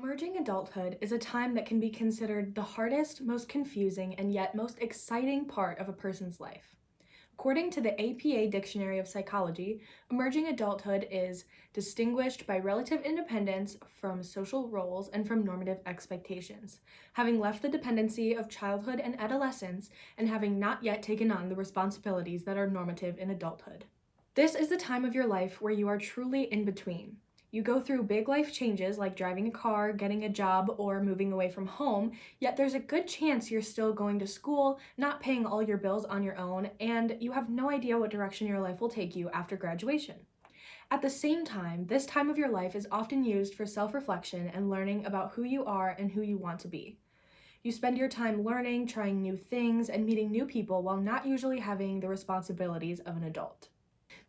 Emerging adulthood is a time that can be considered the hardest, most confusing, and yet most exciting part of a person's life. According to the APA Dictionary of Psychology, emerging adulthood is distinguished by relative independence from social roles and from normative expectations, having left the dependency of childhood and adolescence and having not yet taken on the responsibilities that are normative in adulthood. This is the time of your life where you are truly in between. You go through big life changes like driving a car, getting a job, or moving away from home, yet there's a good chance you're still going to school, not paying all your bills on your own, and you have no idea what direction your life will take you after graduation. At the same time, this time of your life is often used for self-reflection and learning about who you are and who you want to be. You spend your time learning, trying new things, and meeting new people while not usually having the responsibilities of an adult.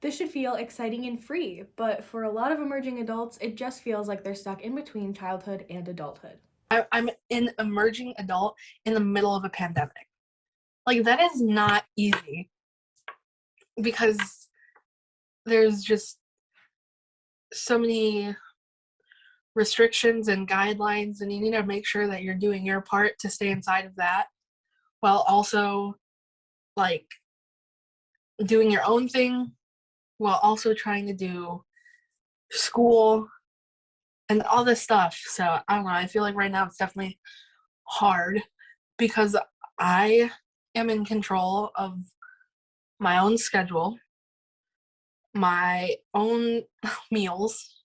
This should feel exciting and free, but for a lot of emerging adults, it just feels like they're stuck in between childhood and adulthood. I'm an emerging adult in the middle of a pandemic. Like, that is not easy because there's just so many restrictions and guidelines, and you need to make sure that you're doing your part to stay inside of that while also, like, doing your own thing while also trying to do school and all this stuff. So I don't know, I feel like right now it's definitely hard because I am in control of my own schedule, my own meals,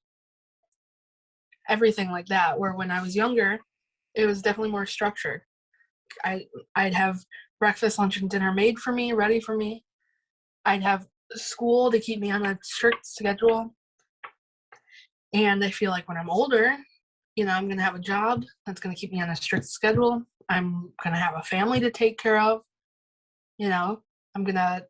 everything like that, where when I was younger it was definitely more structured. I'd have breakfast, lunch, and dinner made for me, ready for me. I'd have school to keep me on a strict schedule. And I feel like when I'm older, I'm going to have a job that's going to keep me on a strict schedule. I'm going to have a family to take care of. I'm going to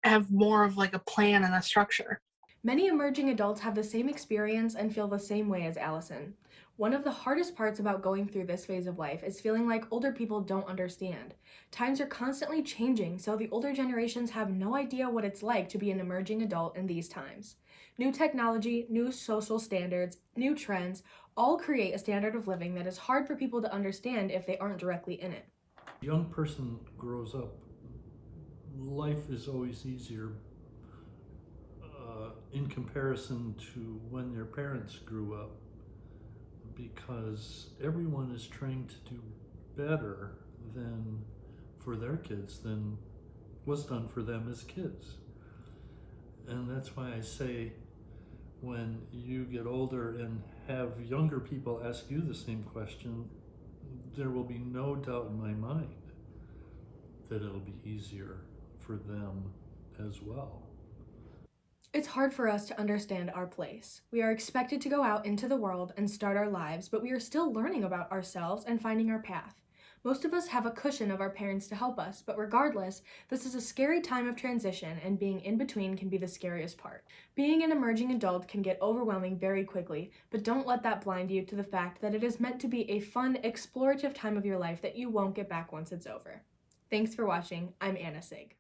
have more of like a plan and a structure. Many emerging adults have the same experience and feel the same way as Allison. One of the hardest parts about going through this phase of life is feeling like older people don't understand. Times are constantly changing, so the older generations have no idea what it's like to be an emerging adult in these times. New technology, new social standards, new trends all create a standard of living that is hard for people to understand if they aren't directly in it. A young person grows up, life is always easier in comparison to when their parents grew up, because everyone is trying to do better than for their kids than was done for them as kids. And that's why I say, when you get older and have younger people ask you the same question, there will be no doubt in my mind that it'll be easier for them as well. It's hard for us to understand our place. We are expected to go out into the world and start our lives, but we are still learning about ourselves and finding our path. Most of us have a cushion of our parents to help us, but regardless, this is a scary time of transition, and being in between can be the scariest part. Being an emerging adult can get overwhelming very quickly, but don't let that blind you to the fact that it is meant to be a fun, explorative time of your life that you won't get back once it's over. Thanks for watching. I'm Anna Sieg.